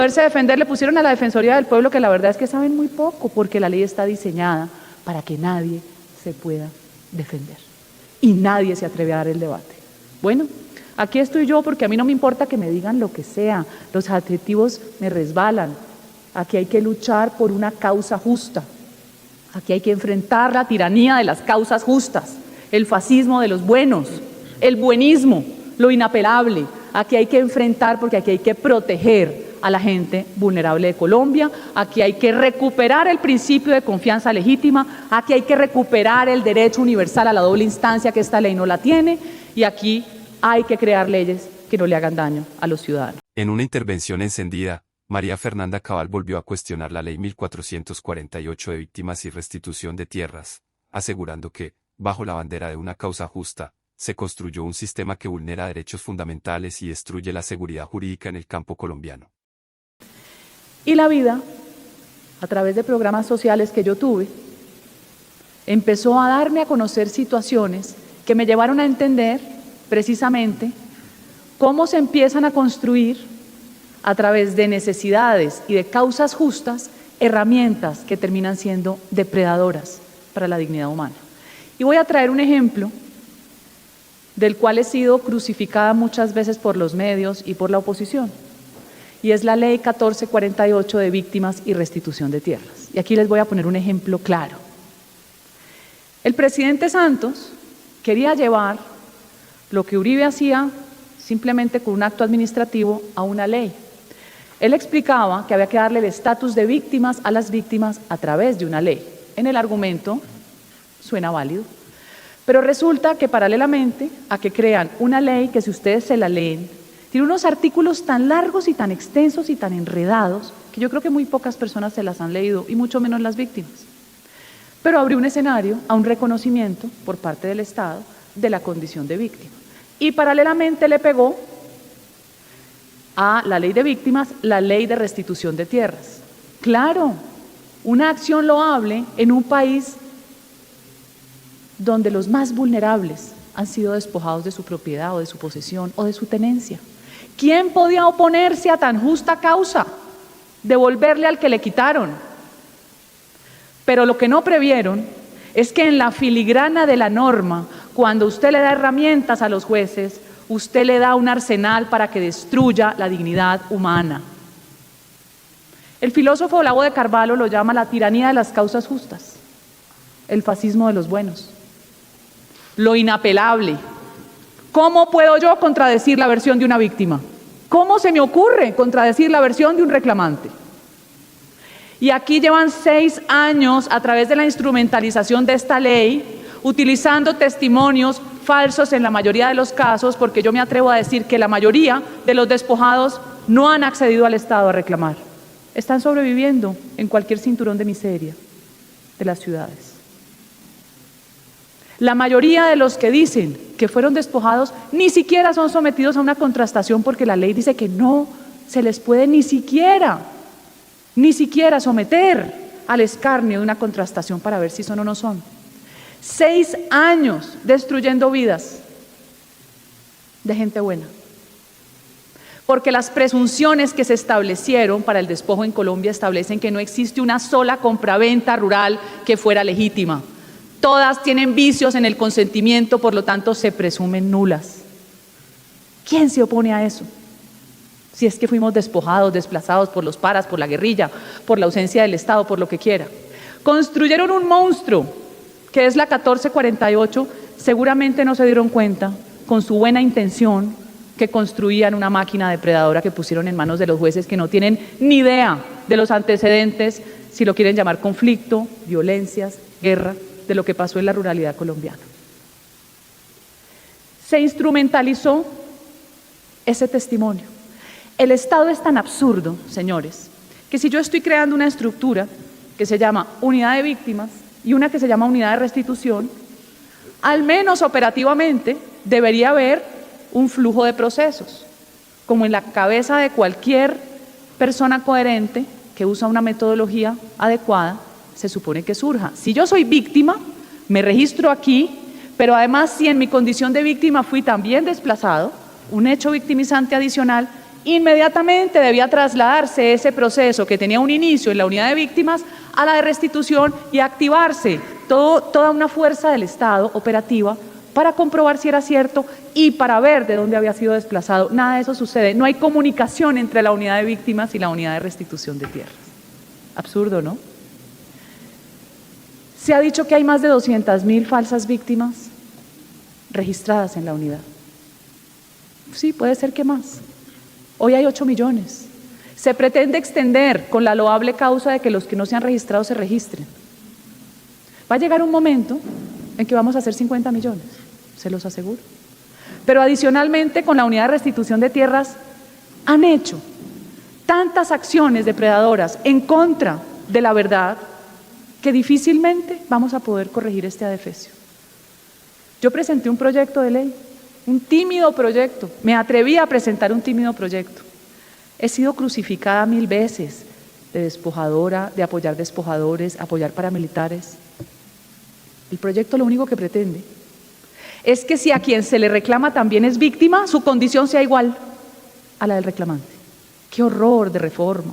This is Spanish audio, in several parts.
poderse defender le pusieron a la Defensoría del Pueblo, que la verdad es que saben muy poco, porque la ley está diseñada para que nadie se pueda defender y nadie se atreve a dar el debate. Bueno, aquí estoy yo porque a mí no me importa que me digan lo que sea, los adjetivos me resbalan. Aquí hay que luchar por una causa justa, aquí hay que enfrentar la tiranía de las causas justas, el fascismo de los buenos, el buenismo, lo inapelable. Aquí hay que enfrentar porque aquí hay que proteger a la gente vulnerable de Colombia, aquí hay que recuperar el principio de confianza legítima, aquí hay que recuperar el derecho universal a la doble instancia, que esta ley no la tiene, y aquí hay que crear leyes que no le hagan daño a los ciudadanos. En una intervención encendida, María Fernanda Cabal volvió a cuestionar la Ley 1448 de víctimas y restitución de tierras, asegurando que, bajo la bandera de una causa justa, se construyó un sistema que vulnera derechos fundamentales y destruye la seguridad jurídica en el campo colombiano. Y la vida, a través de programas sociales que yo tuve, empezó a darme a conocer situaciones que me llevaron a entender precisamente cómo se empiezan a construir a través de necesidades y de causas justas herramientas que terminan siendo depredadoras para la dignidad humana. Y voy a traer un ejemplo del cual he sido crucificada muchas veces por los medios y por la oposición, y es la Ley 1448 de víctimas y restitución de tierras. Y aquí les voy a poner un ejemplo claro. El presidente Santos quería llevar lo que Uribe hacía simplemente con un acto administrativo a una ley. Él explicaba que había que darle el estatus de víctimas a las víctimas a través de una ley. En el argumento suena válido, pero resulta que paralelamente a que crean una ley que, si ustedes se la leen, tiene unos artículos tan largos y tan extensos y tan enredados que yo creo que muy pocas personas se las han leído, y mucho menos las víctimas. Pero abrió un escenario a un reconocimiento por parte del Estado de la condición de víctima. Y paralelamente le pegó a la ley de víctimas la ley de restitución de tierras. Claro, una acción loable en un país donde los más vulnerables han sido despojados de su propiedad o de su posesión o de su tenencia. ¿Quién podía oponerse a tan justa causa? Devolverle al que le quitaron. Pero lo que no previeron es que en la filigrana de la norma, cuando usted le da herramientas a los jueces, usted le da un arsenal para que destruya la dignidad humana. El filósofo Olavo de Carvalho lo llama la tiranía de las causas justas, el fascismo de los buenos, lo inapelable. ¿Cómo puedo yo contradecir la versión de una víctima? ¿Cómo se me ocurre contradecir la versión de un reclamante? Y aquí llevan 6 años a través de la instrumentalización de esta ley, utilizando testimonios falsos en la mayoría de los casos, porque yo me atrevo a decir que la mayoría de los despojados no han accedido al Estado a reclamar. Están sobreviviendo en cualquier cinturón de miseria de las ciudades. La mayoría de los que dicen que fueron despojados ni siquiera son sometidos a una contrastación, porque la ley dice que no se les puede ni siquiera someter al escarnio de una contrastación para ver si son o no son. 6 años destruyendo vidas de gente buena. Porque las presunciones que se establecieron para el despojo en Colombia establecen que no existe una sola compraventa rural que fuera legítima. Todas tienen vicios en el consentimiento, por lo tanto se presumen nulas. ¿Quién se opone a eso? Si es que fuimos despojados, desplazados por los paras, por la guerrilla, por la ausencia del Estado, por lo que quiera. Construyeron un monstruo, que es la 1448, seguramente no se dieron cuenta, con su buena intención, que construían una máquina depredadora que pusieron en manos de los jueces, que no tienen ni idea de los antecedentes, si lo quieren llamar conflicto, violencias, guerra, de lo que pasó en la ruralidad colombiana. Se instrumentalizó ese testimonio. El Estado es tan absurdo, señores, que si yo estoy creando una estructura que se llama unidad de víctimas y una que se llama unidad de restitución, al menos operativamente debería haber un flujo de procesos, como en la cabeza de cualquier persona coherente que usa una metodología adecuada, se supone que surja. Si yo soy víctima, me registro aquí, pero además si en mi condición de víctima fui también desplazado, un hecho victimizante adicional, inmediatamente debía trasladarse ese proceso que tenía un inicio en la unidad de víctimas a la de restitución y activarse toda una fuerza del Estado operativa para comprobar si era cierto y para ver de dónde había sido desplazado. Nada de eso sucede. No hay comunicación entre la unidad de víctimas y la unidad de restitución de tierras. Absurdo, ¿no? Se ha dicho que hay más de 200.000 falsas víctimas registradas en la unidad. Sí, puede ser que más. Hoy hay 8 millones. Se pretende extender con la loable causa de que los que no se han registrado se registren. Va a llegar un momento en que vamos a hacer 50 millones, se los aseguro. Pero adicionalmente, con la unidad de restitución de tierras, han hecho tantas acciones depredadoras en contra de la verdad que difícilmente vamos a poder corregir este adefesio. Yo presenté un proyecto de ley, un tímido proyecto, me atreví a presentar un tímido proyecto. He sido crucificada 1000 veces de despojadora, de apoyar despojadores, apoyar paramilitares. El proyecto lo único que pretende es que si a quien se le reclama también es víctima, su condición sea igual a la del reclamante. ¡Qué horror de reforma!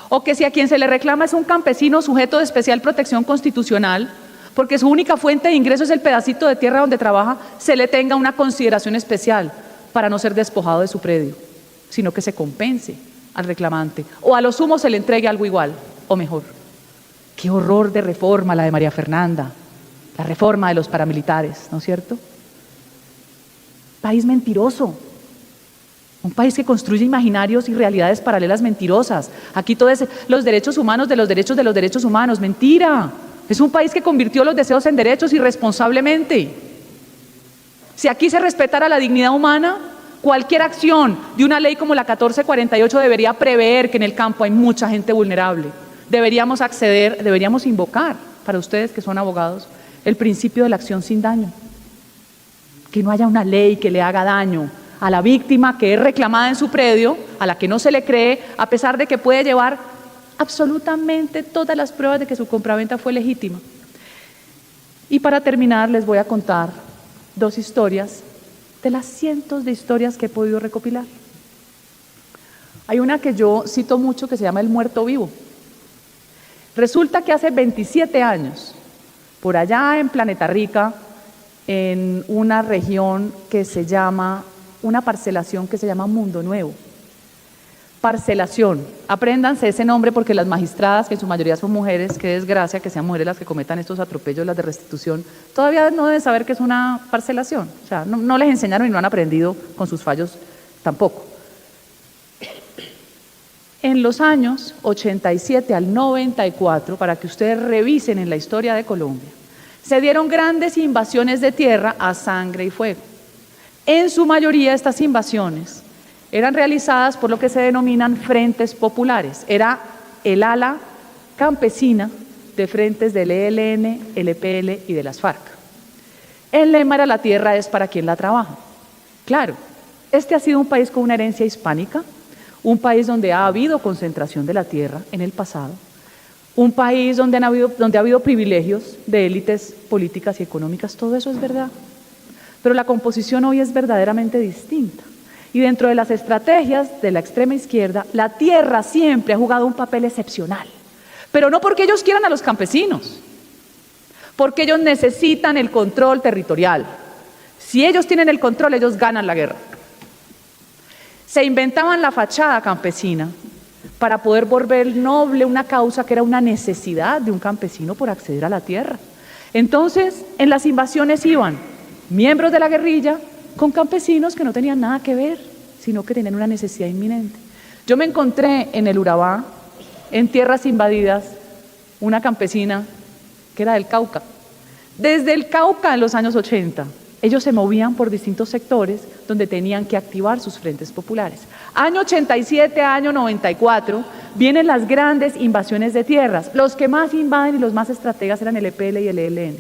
O que si a quien se le reclama es un campesino sujeto de especial protección constitucional, porque su única fuente de ingreso es el pedacito de tierra donde trabaja, se le tenga una consideración especial para no ser despojado de su predio, sino que se compense al reclamante, o a lo sumo se le entregue algo igual, o mejor. ¡Qué horror de reforma la de María Fernanda! La reforma de los paramilitares, ¿no es cierto? País mentiroso. Un país que construye imaginarios y realidades paralelas mentirosas. Aquí todo es los derechos humanos de los derechos humanos. ¡Mentira! Es un país que convirtió los deseos en derechos irresponsablemente. Si aquí se respetara la dignidad humana, cualquier acción de una ley como la 1448 debería prever que en el campo hay mucha gente vulnerable. Deberíamos acceder, deberíamos invocar, para ustedes que son abogados, el principio de la acción sin daño. Que no haya una ley que le haga daño a la víctima que es reclamada en su predio, a la que no se le cree, a pesar de que puede llevar absolutamente todas las pruebas de que su compraventa fue legítima. Y para terminar les voy a contar 2 historias de las cientos de historias que he podido recopilar. Hay una que yo cito mucho que se llama El Muerto Vivo. Resulta que hace 27 años, por allá en Planeta Rica, en una región que se llama, una parcelación que se llama Mundo Nuevo. Parcelación, apréndanse ese nombre porque las magistradas, que en su mayoría son mujeres, qué desgracia que sean mujeres las que cometan estos atropellos, las de restitución, todavía no deben saber qué es una parcelación, o sea, no les enseñaron y no han aprendido con sus fallos tampoco. En los años 87 al 94, para que ustedes revisen en la historia de Colombia, se dieron grandes invasiones de tierra a sangre y fuego. En su mayoría estas invasiones eran realizadas por lo que se denominan frentes populares. Era el ala campesina de frentes del ELN, el EPL y de las FARC. El lema era: la tierra es para quien la trabaja. Claro, este ha sido un país con una herencia hispánica, un país donde ha habido concentración de la tierra en el pasado, un país donde ha habido privilegios de élites políticas y económicas. Todo eso es verdad. Pero la composición hoy es verdaderamente distinta. Y dentro de las estrategias de la extrema izquierda, la tierra siempre ha jugado un papel excepcional. Pero no porque ellos quieran a los campesinos, porque ellos necesitan el control territorial. Si ellos tienen el control, ellos ganan la guerra. Se inventaban la fachada campesina para poder volver noble una causa que era una necesidad de un campesino por acceder a la tierra. Entonces, en las invasiones iban miembros de la guerrilla con campesinos que no tenían nada que ver, sino que tenían una necesidad inminente. Yo me encontré en el Urabá, en tierras invadidas, una campesina que era del Cauca. Desde el Cauca en los años 80, ellos se movían por distintos sectores donde tenían que activar sus frentes populares. Año 87, año 94, vienen las grandes invasiones de tierras. Los que más invaden y los más estrategas eran el EPL y el ELN.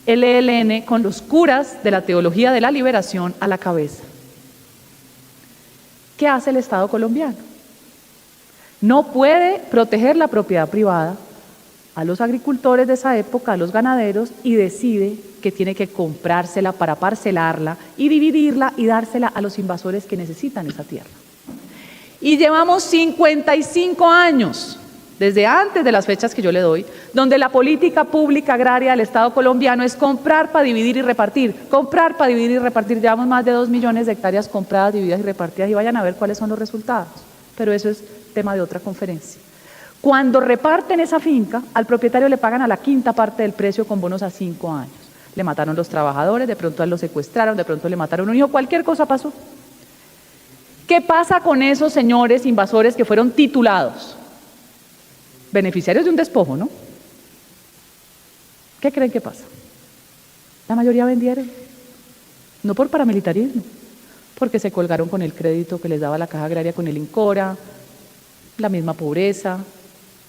El ELN con los curas de la teología de la liberación a la cabeza. ¿Qué hace el Estado colombiano? No puede proteger la propiedad privada a los agricultores de esa época, a los ganaderos, y decide que tiene que comprársela para parcelarla y dividirla y dársela a los invasores que necesitan esa tierra. Y llevamos 55 años, desde antes de las fechas que yo le doy, donde la política pública agraria del Estado colombiano es comprar para dividir y repartir, comprar para dividir y repartir. Llevamos más de 2 millones de hectáreas compradas, divididas y repartidas, y vayan a ver cuáles son los resultados. Pero eso es tema de otra conferencia. Cuando reparten esa finca, al propietario le pagan a la quinta parte del precio con bonos a 5 años. Le mataron los trabajadores, de pronto a él lo secuestraron, de pronto le mataron un hijo, cualquier cosa pasó. ¿Qué pasa con esos señores invasores que fueron titulados? Beneficiarios de un despojo, ¿no? ¿Qué creen que pasa? La mayoría vendieron, no por paramilitarismo, porque se colgaron con el crédito que les daba la Caja Agraria con el INCORA, la misma pobreza,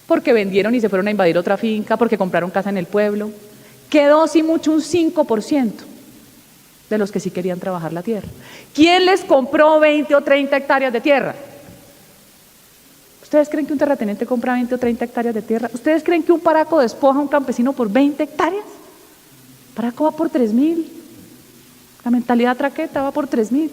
porque vendieron y se fueron a invadir otra finca, porque compraron casa en el pueblo. Quedó, si mucho, un 5% de los que sí querían trabajar la tierra. ¿Quién les compró 20 o 30 hectáreas de tierra? ¿Ustedes creen que un terrateniente compra 20 o 30 hectáreas de tierra? ¿Ustedes creen que un paraco despoja a un campesino por 20 hectáreas? Paraco va por 3.000. La mentalidad traqueta va por 3.000.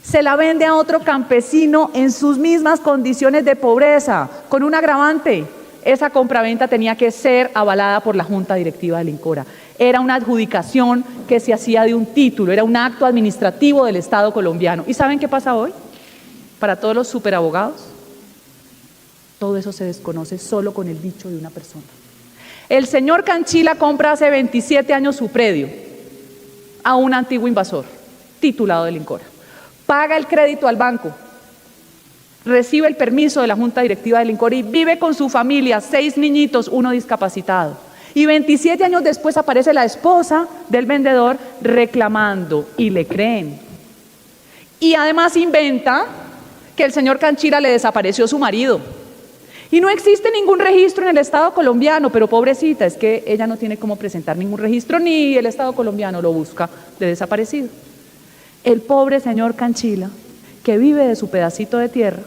Se la vende a otro campesino en sus mismas condiciones de pobreza, con un agravante. Esa compraventa tenía que ser avalada por la Junta Directiva del INCORA. Era una adjudicación que se hacía de un título, era un acto administrativo del Estado colombiano. ¿Y saben qué pasa hoy? Para todos los superabogados, todo eso se desconoce solo con el dicho de una persona. El señor Canchila compra hace 27 años su predio a un antiguo invasor, titulado del INCORA. Paga el crédito al banco, recibe el permiso de la Junta Directiva del INCORA y vive con su familia, 6 niñitos, 1 discapacitado. Y 27 años después aparece la esposa del vendedor reclamando y le creen. Y además inventa que el señor Canchila le desapareció su marido. Y no existe ningún registro en el Estado colombiano, pero pobrecita, es que ella no tiene cómo presentar ningún registro, ni el Estado colombiano lo busca de desaparecido. El pobre señor Canchila, que vive de su pedacito de tierra,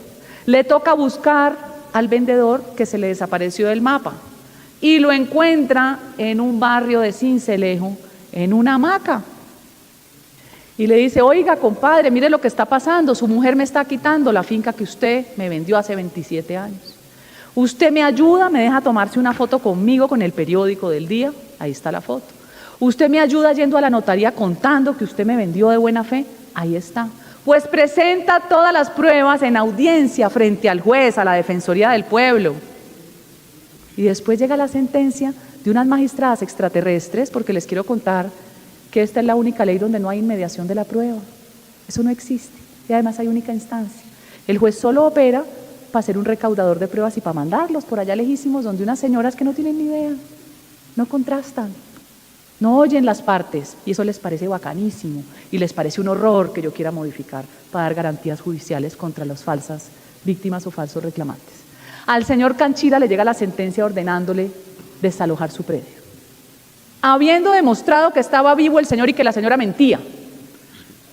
le toca buscar al vendedor que se le desapareció del mapa y lo encuentra en un barrio de Sincelejo, en una hamaca. Y le dice: oiga, compadre, mire lo que está pasando, su mujer me está quitando la finca que usted me vendió hace 27 años. Usted me ayuda, me deja tomarse una foto conmigo con el periódico del día, ahí está la foto. Usted me ayuda yendo a la notaría contando que usted me vendió de buena fe, ahí está. Pues presenta todas las pruebas en audiencia frente al juez, a la Defensoría del Pueblo. Y después llega la sentencia de unas magistradas extraterrestres, porque les quiero contar que esta es la única ley donde no hay inmediación de la prueba. Eso no existe. Y además hay única instancia. El juez solo opera para ser un recaudador de pruebas y para mandarlos por allá lejísimos, donde unas señoras que no tienen ni idea, no contrastan, no oyen las partes, y eso les parece bacanísimo y les parece un horror que yo quiera modificar para dar garantías judiciales contra las falsas víctimas o falsos reclamantes. Al señor Canchila le llega la sentencia ordenándole desalojar su predio, habiendo demostrado que estaba vivo el señor y que la señora mentía.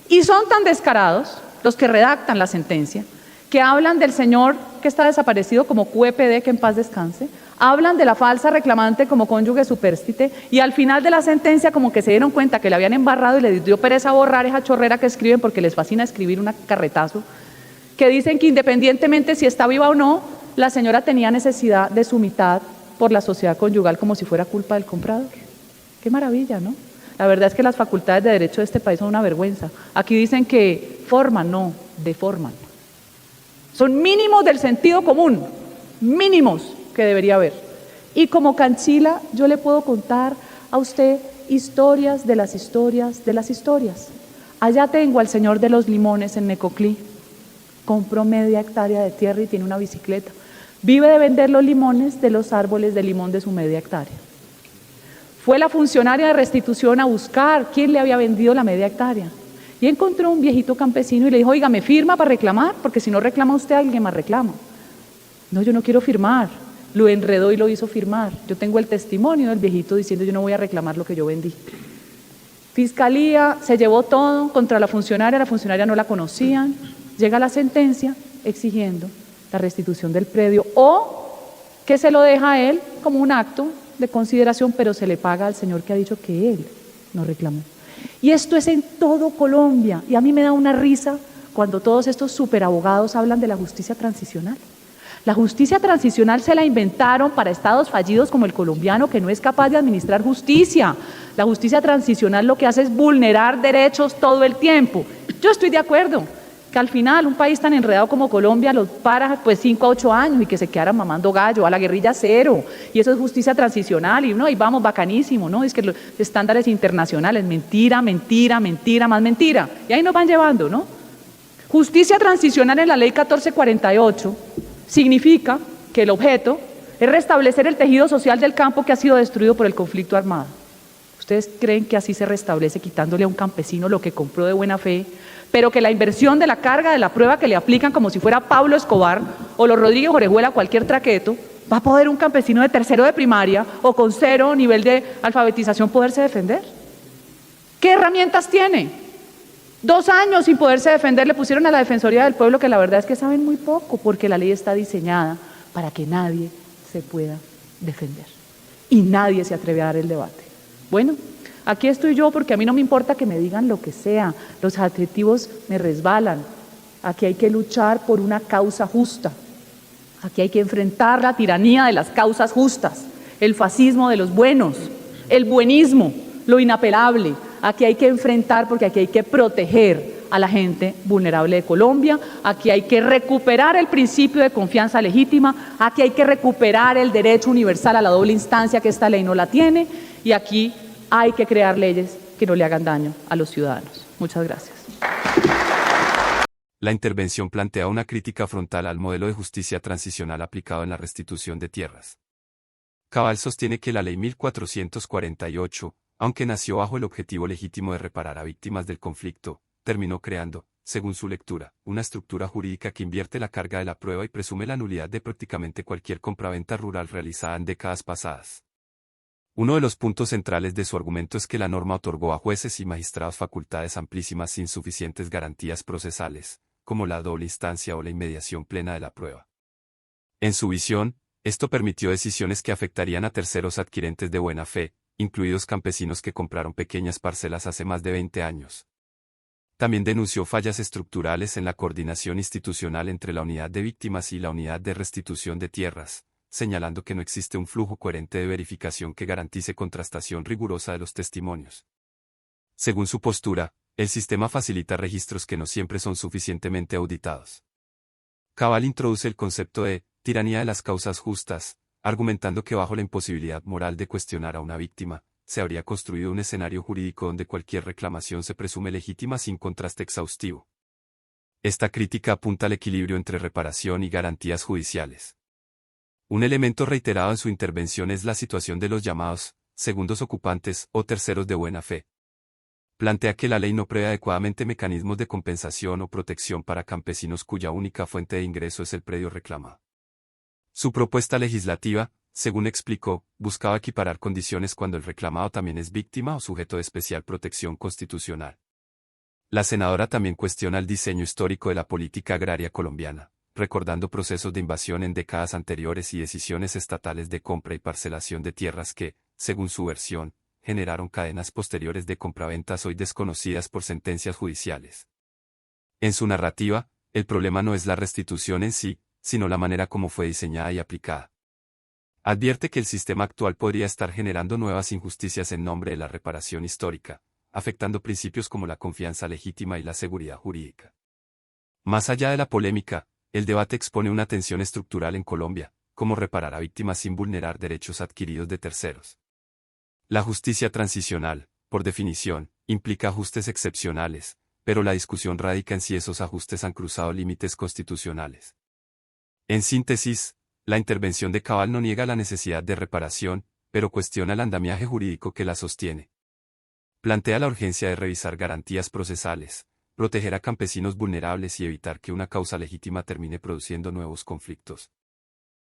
Y son tan descarados los que redactan la sentencia que hablan del señor que está desaparecido como QEPD, que en paz descanse, hablan de la falsa reclamante como cónyuge supérstite, y al final de la sentencia como que se dieron cuenta que le habían embarrado y les dio pereza borrar esa chorrera que escriben, porque les fascina escribir un carretazo, que dicen que independientemente si está viva o no, la señora tenía necesidad de su mitad por la sociedad conyugal, como si fuera culpa del comprador. Qué maravilla, ¿no? La verdad es que las facultades de derecho de este país son una vergüenza. Aquí dicen que forman, no, deforman. Son mínimos del sentido común, mínimos que debería haber. Y como Canchila, yo le puedo contar a usted historias de las historias de las historias. Allá tengo al señor de los limones en Necoclí. Compró media hectárea de tierra y tiene una bicicleta. Vive de vender los limones de los árboles de limón de su media hectárea. Fue la funcionaria de restitución a buscar quién le había vendido la media hectárea. Y encontró un viejito campesino y le dijo: oiga, ¿me firma para reclamar? Porque si no reclama usted, alguien más reclama. No, yo no quiero firmar. Lo enredó y lo hizo firmar. Yo tengo el testimonio del viejito diciendo: yo no voy a reclamar lo que yo vendí. Fiscalía se llevó todo contra la funcionaria no la conocían. Llega la sentencia exigiendo la restitución del predio, o que se lo deja a él como un acto de consideración, pero se le paga al señor que ha dicho que él no reclamó. Y esto es en todo Colombia, y a mí me da una risa cuando todos estos superabogados hablan de la justicia transicional? La justicia transicional se la inventaron para estados fallidos como el colombiano, que no es capaz de administrar justicia. La justicia transicional lo que hace es vulnerar derechos todo el tiempo. Yo estoy de acuerdo que al final un país tan enredado como Colombia los para pues 5 a 8 años y que se quedaran mamando gallo, a la guerrilla cero, y eso es justicia transicional, y no, y vamos, bacanísimo, ¿no? Es que los estándares internacionales, mentira, mentira, mentira, más mentira, y ahí nos van llevando, ¿no? Justicia transicional en la ley 1448 significa que el objeto es restablecer el tejido social del campo que ha sido destruido por el conflicto armado. ¿Ustedes creen que así se restablece quitándole a un campesino lo que compró de buena fe, pero que la inversión de la carga de la prueba que le aplican como si fuera Pablo Escobar o los Rodríguez Orejuela, cualquier traqueto, va a poder un campesino de tercero de primaria o con 0 nivel de alfabetización poderse defender? ¿Qué herramientas tiene? 2 años sin poderse defender le pusieron a la Defensoría del Pueblo, que la verdad es que saben muy poco, porque la ley está diseñada para que nadie se pueda defender y nadie se atreve a dar el debate. Bueno, aquí estoy yo porque a mí no me importa que me digan lo que sea, los adjetivos me resbalan. Aquí hay que luchar por una causa justa, aquí hay que enfrentar la tiranía de las causas justas, el fascismo de los buenos, el buenismo, lo inapelable. Aquí hay que enfrentar porque aquí hay que proteger a la gente vulnerable de Colombia, aquí hay que recuperar el principio de confianza legítima, aquí hay que recuperar el derecho universal a la doble instancia, que esta ley no la tiene, y aquí hay que crear leyes que no le hagan daño a los ciudadanos. Muchas gracias. La intervención plantea una crítica frontal al modelo de justicia transicional aplicado en la restitución de tierras. Cabal sostiene que la Ley 1448, aunque nació bajo el objetivo legítimo de reparar a víctimas del conflicto, terminó creando, según su lectura, una estructura jurídica que invierte la carga de la prueba y presume la nulidad de prácticamente cualquier compraventa rural realizada en décadas pasadas. Uno de los puntos centrales de su argumento es que la norma otorgó a jueces y magistrados facultades amplísimas sin suficientes garantías procesales, como la doble instancia o la inmediación plena de la prueba. En su visión, esto permitió decisiones que afectarían a terceros adquirentes de buena fe, incluidos campesinos que compraron pequeñas parcelas hace más de 20 años. También denunció fallas estructurales en la coordinación institucional entre la unidad de víctimas y la unidad de restitución de tierras, señalando que no existe un flujo coherente de verificación que garantice contrastación rigurosa de los testimonios. Según su postura, el sistema facilita registros que no siempre son suficientemente auditados. Cabal introduce el concepto de tiranía de las causas justas, argumentando que bajo la imposibilidad moral de cuestionar a una víctima, se habría construido un escenario jurídico donde cualquier reclamación se presume legítima sin contraste exhaustivo. Esta crítica apunta al equilibrio entre reparación y garantías judiciales. Un elemento reiterado en su intervención es la situación de los llamados segundos ocupantes o terceros de buena fe. Plantea que la ley no prevé adecuadamente mecanismos de compensación o protección para campesinos cuya única fuente de ingreso es el predio reclamado. Su propuesta legislativa, según explicó, buscaba equiparar condiciones cuando el reclamado también es víctima o sujeto de especial protección constitucional. La senadora también cuestiona el diseño histórico de la política agraria colombiana, recordando procesos de invasión en décadas anteriores y decisiones estatales de compra y parcelación de tierras que, según su versión, generaron cadenas posteriores de compraventas hoy desconocidas por sentencias judiciales. En su narrativa, el problema no es la restitución en sí, sino la manera como fue diseñada y aplicada. Advierte que el sistema actual podría estar generando nuevas injusticias en nombre de la reparación histórica, afectando principios como la confianza legítima y la seguridad jurídica. Más allá de la polémica, el debate expone una tensión estructural en Colombia, cómo reparar a víctimas sin vulnerar derechos adquiridos de terceros. La justicia transicional, por definición, implica ajustes excepcionales, pero la discusión radica en si esos ajustes han cruzado límites constitucionales. En síntesis, la intervención de Cabal no niega la necesidad de reparación, pero cuestiona el andamiaje jurídico que la sostiene. Plantea la urgencia de revisar garantías procesales, proteger a campesinos vulnerables y evitar que una causa legítima termine produciendo nuevos conflictos.